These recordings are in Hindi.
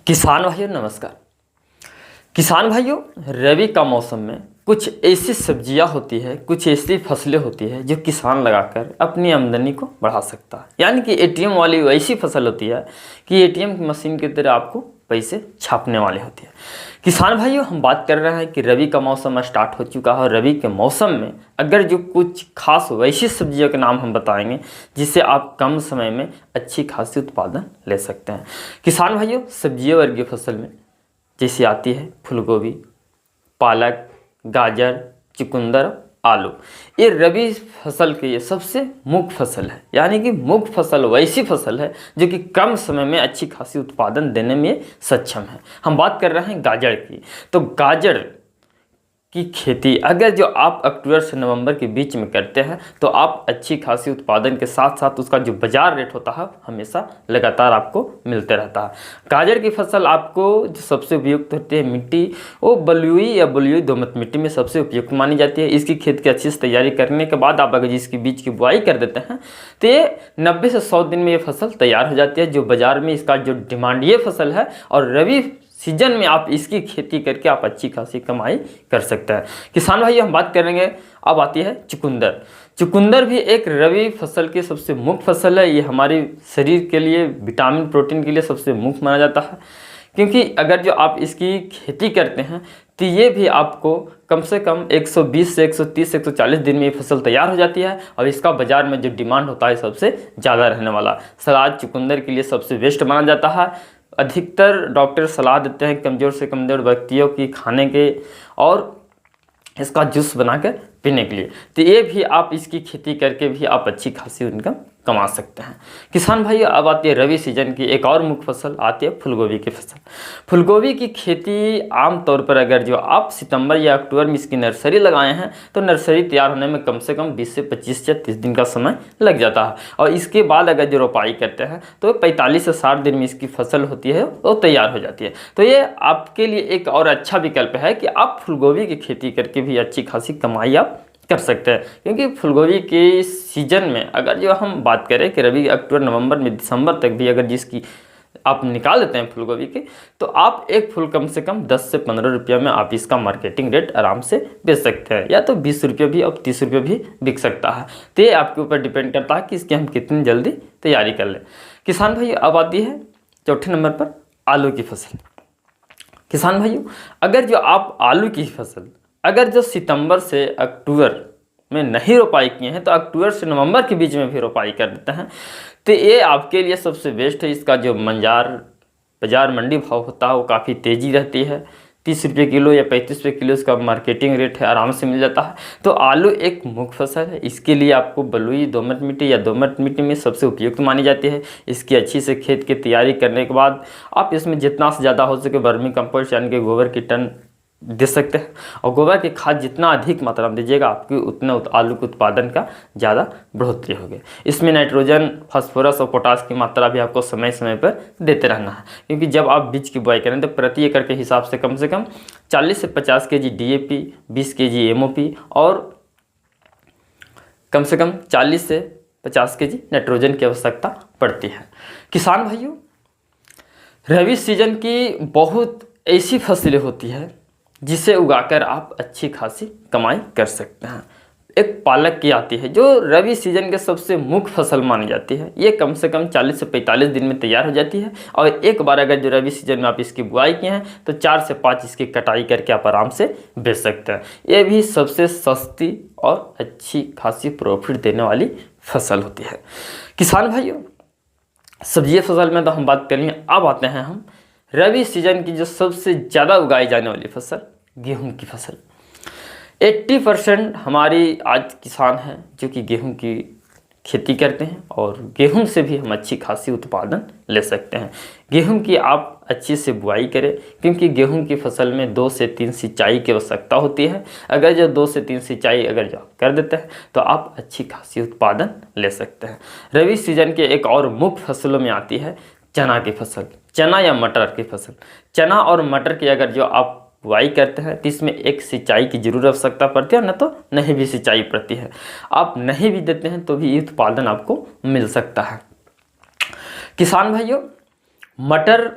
किसान भाइयों नमस्कार। किसान भाइयों, रबी का मौसम में कुछ ऐसी सब्जियां होती है, कुछ ऐसी फसलें होती है जो किसान लगाकर अपनी आमदनी को बढ़ा सकता है। यानी कि एटीएम वाली वैसी फसल होती है कि एटीएम की मशीन की तरह आपको पैसे छापने वाली होती है। किसान भाइयों, हम बात कर रहे हैं कि रबी का मौसम स्टार्ट हो चुका है और रबी के मौसम में अगर जो कुछ खास वैसी सब्जियों के नाम हम बताएंगे जिससे आप कम समय में अच्छी खासी उत्पादन ले सकते हैं। किसान भाइयों, सब्जियों वर्गीय फसल में जैसे आती है फूलगोभी, पालक, गाजर, चुकंदर, आलू। ये रबी फसल के ये सबसे मुख्य फसल है। यानी कि मुख्य फसल वैसी फसल है जो कि कम समय में अच्छी खासी उत्पादन देने में सक्षम है। हम बात कर रहे हैं गाजर की। तो गाजर की खेती अगर जो आप अक्टूबर से नवंबर के बीच में करते हैं तो आप अच्छी खासी उत्पादन के साथ साथ उसका जो बाजार रेट होता है हमेशा लगातार आपको मिलते रहता है। गाजर की फसल आपको जो सबसे उपयुक्त होती है मिट्टी, वो बलुई या बलुई दोमट मिट्टी में सबसे उपयुक्त मानी जाती है। इसकी खेत की अच्छी से तैयारी करने के बाद आप अगर इसकी बीज की बुआई कर देते हैं तो ये 90 से 100 दिन में ये फसल तैयार हो जाती है। जो बाजार में इसका जो डिमांड ये फसल है और रबी सीजन में आप इसकी खेती करके आप अच्छी खासी कमाई कर सकते हैं। किसान भाई, हम बात करेंगे, अब आती है चुकंदर। चुकंदर भी एक रबी फसल की सबसे मुख्य फसल है। ये हमारे शरीर के लिए विटामिन प्रोटीन के लिए सबसे मुख्य माना जाता है, क्योंकि अगर जो आप इसकी खेती करते हैं तो ये भी आपको कम से कम 120 से 130 से 140 दिन में ये फसल तैयार हो जाती है और इसका बाजार में जो डिमांड होता है सबसे ज़्यादा रहने वाला। सलाद चुकंदर के लिए सबसे बेस्ट माना जाता है। अधिकतर डॉक्टर सलाह देते हैं कमज़ोर से कमज़ोर व्यक्तियों की खाने के और इसका जूस बनाकर पीने के लिए। तो ये भी आप इसकी खेती करके भी आप अच्छी खासी इनकम कमा सकते हैं। किसान भाई, अब आती है रबी सीजन की एक और मुख्य फसल, आती है फूलगोभी की फसल। फूलगोभी की खेती आमतौर पर अगर जो आप सितंबर या अक्टूबर में इसकी नर्सरी लगाए हैं तो नर्सरी तैयार होने में कम से कम 20 से 25 या 30 दिन का समय लग जाता है और इसके बाद अगर जो रोपाई करते हैं तो 45 से 60 दिन में इसकी फसल होती है वो तैयार हो जाती है। तो ये आपके लिए एक और अच्छा विकल्प है कि आप फूलगोभी की खेती करके भी अच्छी खासी कमाई आप कर सकते हैं। क्योंकि फूलगोभी के सीजन में अगर जो हम बात करें कि रबी अक्टूबर नवंबर में दिसंबर तक भी अगर जिसकी आप निकाल देते हैं फूलगोभी के, तो आप एक फूल कम से कम 10 से 15 रुपये में आप इसका मार्केटिंग रेट आराम से बेच सकते हैं, या तो 20 रुपये भी और 30 रुपये भी बिक सकता है। तो ये आपके ऊपर डिपेंड करता है कि इसकी हम कितनी जल्दी तैयारी कर लें। किसान भाई, अब आती है चौथे नंबर पर आलू की फसल। किसान भाइयों, अगर जो आप आलू की फसल अगर जो सितंबर से अक्टूबर में नहीं रोपाई किए हैं तो अक्टूबर से नवंबर के बीच में भी रोपाई कर देते हैं तो ये आपके लिए सबसे बेस्ट है। इसका जो बाजार मंडी भाव होता है वो काफ़ी तेज़ी रहती है। 30 रुपये किलो या 35 रुपये किलो इसका मार्केटिंग रेट है, आराम से मिल जाता है। तो आलू एक मुख्य फसल है। इसके लिए आपको बलुई दोमट मिट्टी या दोमट मिट्टी में सबसे उपयुक्त मानी जाती है। इसकी अच्छी से खेत की तैयारी करने के बाद आप इसमें जितना से ज़्यादा हो सके वर्मी कंपोस्ट यानी कि गोबर की टन दे सकते हैं और गोबर की खाद जितना अधिक मात्रा में दीजिएगा आपकी उतना आलू के उत्पादन का ज़्यादा बढ़ोतरी होगी। इसमें नाइट्रोजन, फास्फोरस और पोटास की मात्रा भी आपको समय समय पर देते रहना है, क्योंकि जब आप बीज की बुआई करें तो प्रति एकड़ के हिसाब से कम 40 से 50 kg DAP, 20 kg MOP और कम से कम 40 से 50 kg नाइट्रोजन की आवश्यकता पड़ती है। किसान भाइयों, रबी सीजन की बहुत ऐसी फसलें होती है जिसे उगाकर आप अच्छी खासी कमाई कर सकते हैं। एक पालक की आती है जो रबी सीजन के सबसे मुख्य फसल मानी जाती है। ये कम से कम 40 से 45 दिन में तैयार हो जाती है और एक बार अगर जो रबी सीजन में आप इसकी बुआई किए हैं तो 4 से 5 इसकी कटाई करके आप आराम से बेच सकते हैं। ये भी सबसे सस्ती और अच्छी खासी प्रॉफिट देने वाली फसल होती है। किसान भाइयों, सब्जी फसल में तो हम बात करेंगे। अब आते हैं हम रबी सीजन की जो सबसे ज़्यादा उगाई जाने वाली फसल, गेहूं की फसल। 80% हमारी आज किसान हैं जो कि गेहूं की खेती करते हैं और गेहूं से भी हम अच्छी खासी उत्पादन ले सकते हैं। गेहूं की आप अच्छी से बुआई करें, क्योंकि गेहूं की फसल में 2 से 3 सिंचाई की आवश्यकता होती है। अगर जो 2 से 3 सिंचाई अगर जो कर देते हैं तो आप अच्छी खासी उत्पादन ले सकते हैं। रबी सीजन के एक और मुख्य फसलों में आती है चना की फसल, चना या मटर की फसल। चना और मटर की अगर जो आप बुआई करते हैं तो इसमें एक सिंचाई की जरूर आवश्यकता पड़ती है, न तो नहीं भी सिंचाई पड़ती है। आप नहीं भी देते हैं तो भी उत्पादन आपको मिल सकता है। किसान भाइयों, मटर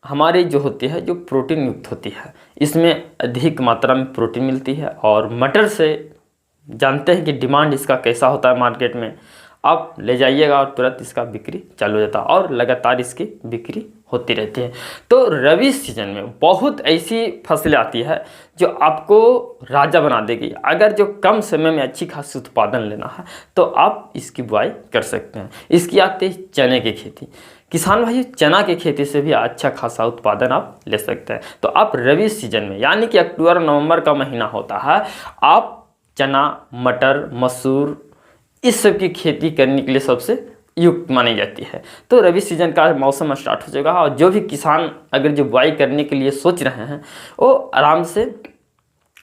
हमारी जो होती है, जो प्रोटीन युक्त होती है, इसमें अधिक मात्रा में प्रोटीन मिलती है। और मटर से जानते हैं कि डिमांड इसका कैसा होता है मार्केट में, आप ले जाइएगा और तुरंत इसका बिक्री चालू हो जाता है और लगातार इसकी बिक्री होती रहती है। तो रबी सीजन में बहुत ऐसी फसलें आती है जो आपको राजा बना देगी। अगर जो कम समय में अच्छी खासी उत्पादन लेना है तो आप इसकी बुआई कर सकते हैं। इसकी आती है चने की खेती। किसान भाई, चना की खेती से भी अच्छा खासा उत्पादन आप ले सकते हैं। तो आप रबी सीजन में, यानी कि अक्टूबर नवंबर का महीना होता है, आप चना, मटर, मसूर, इस सब की खेती करने के लिए सबसे युक्त मानी जाती है। तो रबी सीजन का मौसम स्टार्ट हो जाएगा और जो भी किसान अगर जो बुआई करने के लिए सोच रहे हैं वो आराम से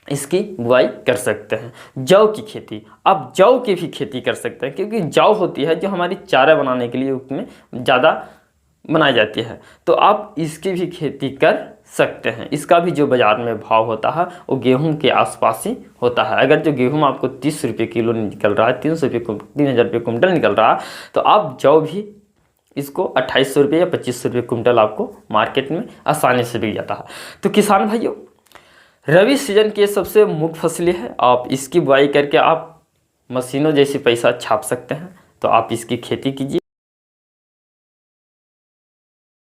इसकी बुआई कर सकते हैं। जौ की खेती, आप जौ की भी खेती कर सकते हैं, क्योंकि जौ होती है जो हमारी चारा बनाने के लिए उसमें ज़्यादा बनाई जाती है। तो आप इसकी भी खेती कर सकते हैं। इसका भी जो बाज़ार में भाव होता है वो गेहूं के आसपास ही होता है। अगर जो गेहूं आपको 30 रुपये किलो निकल रहा है, 3,000 रुपये कुंटल निकल रहा है, तो आप जौ भी इसको 2800 रुपये या 2500 रुपये कुंटल आपको मार्केट में आसानी से बिक जाता है। तो किसान भाइयों, रबी सीजन की सबसे मुख्य फसलें है, आप इसकी बुआई करके आप मशीनों जैसी पैसा छाप सकते हैं। तो आप इसकी खेती कीजिए।